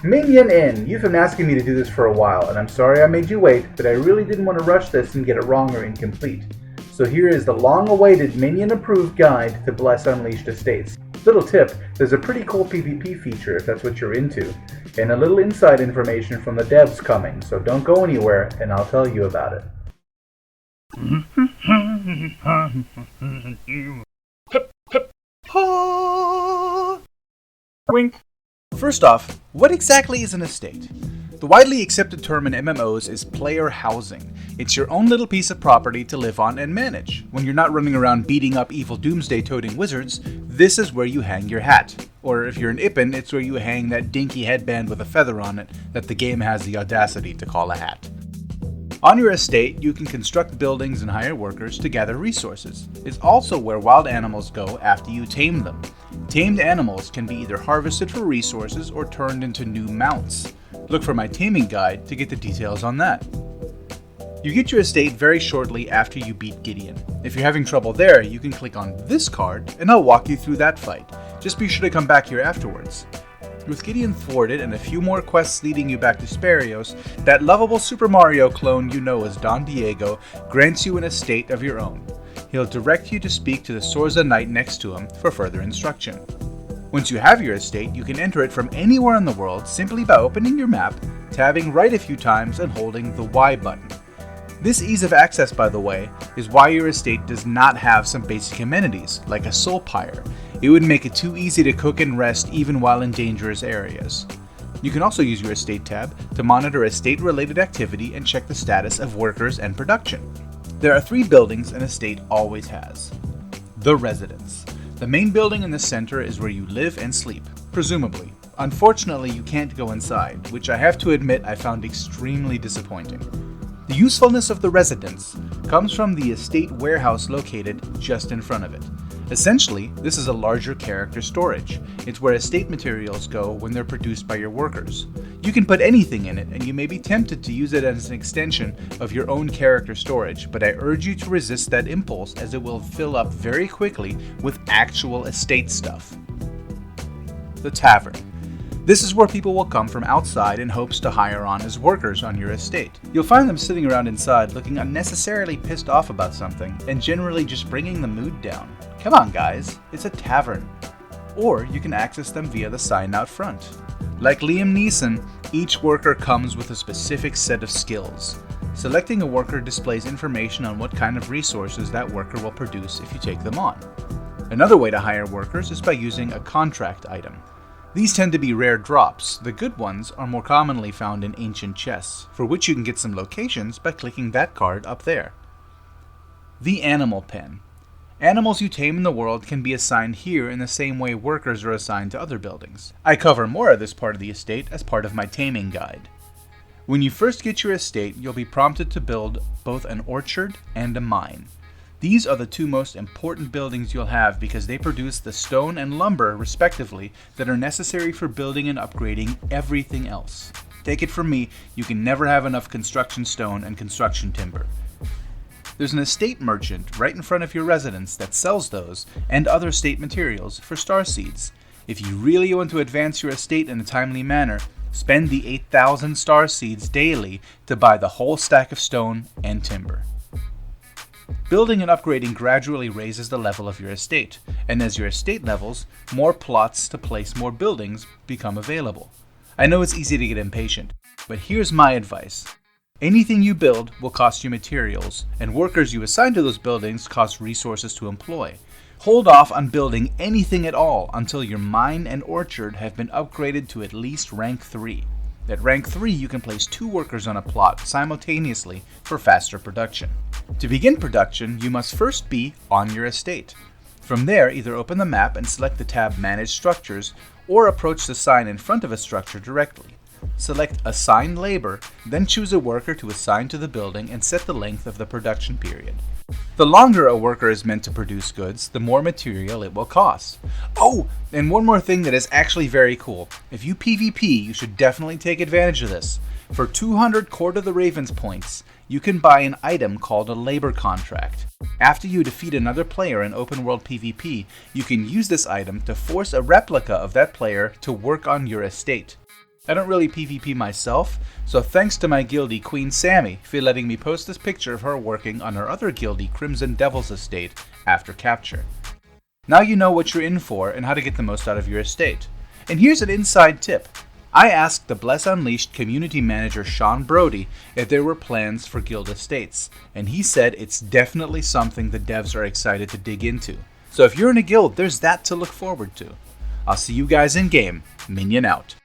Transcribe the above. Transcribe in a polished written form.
Minion in! You've been asking me to do this for a while, and I'm sorry I made you wait, but I really didn't want to rush this and get it wrong or incomplete. So here is the long-awaited Minion-approved guide to Bless Unleashed Estates. Little tip, there's a pretty cool PvP feature if that's what you're into, and a little inside information from the devs coming, so don't go anywhere, and I'll tell you about it. Wink. First off, what exactly is an estate? The widely accepted term in MMOs is player housing. It's your own little piece of property to live on and manage. When you're not running around beating up evil doomsday-toting wizards, this is where you hang your hat. Or if you're an Ippin, it's where you hang that dinky headband with a feather on it that the game has the audacity to call a hat. On your estate, you can construct buildings and hire workers to gather resources. It's also where wild animals go after you tame them. Tamed animals can be either harvested for resources or turned into new mounts. Look for my taming guide to get the details on that. You get your estate very shortly after you beat Gideon. If you're having trouble there, you can click on this card and I'll walk you through that fight. Just be sure to come back here afterwards. With Gideon thwarted and a few more quests leading you back to Sparios, that lovable Super Mario clone you know as Don Diego grants you an estate of your own. He'll direct you to speak to the Sorza Knight next to him for further instruction. Once you have your estate, you can enter it from anywhere in the world simply by opening your map, tabbing right a few times, and holding the Y button. This ease of access, by the way, is why your estate does not have some basic amenities, like a soul pyre. It would make it too easy to cook and rest even while in dangerous areas. You can also use your estate tab to monitor estate-related activity and check the status of workers and production. There are 3 buildings an estate always has. The residence. The main building in the center is where you live and sleep, presumably. Unfortunately, you can't go inside, which I have to admit I found extremely disappointing. The usefulness of the residence comes from the estate warehouse located just in front of it. Essentially, this is a larger character storage. It's where estate materials go when they're produced by your workers. You can put anything in it, and you may be tempted to use it as an extension of your own character storage, but I urge you to resist that impulse as it will fill up very quickly with actual estate stuff. The tavern. This is where people will come from outside in hopes to hire on as workers on your estate. You'll find them sitting around inside looking unnecessarily pissed off about something and generally just bringing the mood down. Come on guys, it's a tavern. Or you can access them via the sign out front. Like Liam Neeson, each worker comes with a specific set of skills. Selecting a worker displays information on what kind of resources that worker will produce if you take them on. Another way to hire workers is by using a contract item. These tend to be rare drops. The good ones are more commonly found in ancient chests, for which you can get some locations by clicking that card up there. The Animal Pen. Animals you tame in the world can be assigned here in the same way workers are assigned to other buildings. I cover more of this part of the estate as part of my taming guide. When you first get your estate, you'll be prompted to build both an orchard and a mine. These are the 2 most important buildings you'll have because they produce the stone and lumber, respectively, that are necessary for building and upgrading everything else. Take it from me, you can never have enough construction stone and construction timber. There's an estate merchant right in front of your residence that sells those and other estate materials for star seeds. If you really want to advance your estate in a timely manner, spend the 8,000 star seeds daily to buy the whole stack of stone and timber. Building and upgrading gradually raises the level of your estate, and as your estate levels, more plots to place more buildings become available. I know it's easy to get impatient, but here's my advice. Anything you build will cost you materials, and workers you assign to those buildings cost resources to employ. Hold off on building anything at all until your mine and orchard have been upgraded to at least rank 3. At rank 3, you can place 2 workers on a plot simultaneously for faster production. To begin production, you must first be on your estate. From there, either open the map and select the tab Manage Structures, or approach the sign in front of a structure directly. Select Assign Labor, then choose a worker to assign to the building and set the length of the production period. The longer a worker is meant to produce goods, the more material it will cost. Oh, and one more thing that is actually very cool. If you PvP, you should definitely take advantage of this. For 200 Court of the Ravens points, you can buy an item called a labor contract. After you defeat another player in open world PvP, you can use this item to force a replica of that player to work on your estate. I don't really PvP myself, so thanks to my guildie Queen Sammy for letting me post this picture of her working on her other guildie Crimson Devil's estate after capture. Now you know what you're in for and how to get the most out of your estate. And here's an inside tip. I asked the Bless Unleashed community manager Sean Brody if there were plans for guild estates, and he said it's definitely something the devs are excited to dig into. So if you're in a guild, there's that to look forward to. I'll see you guys in game. Minion out.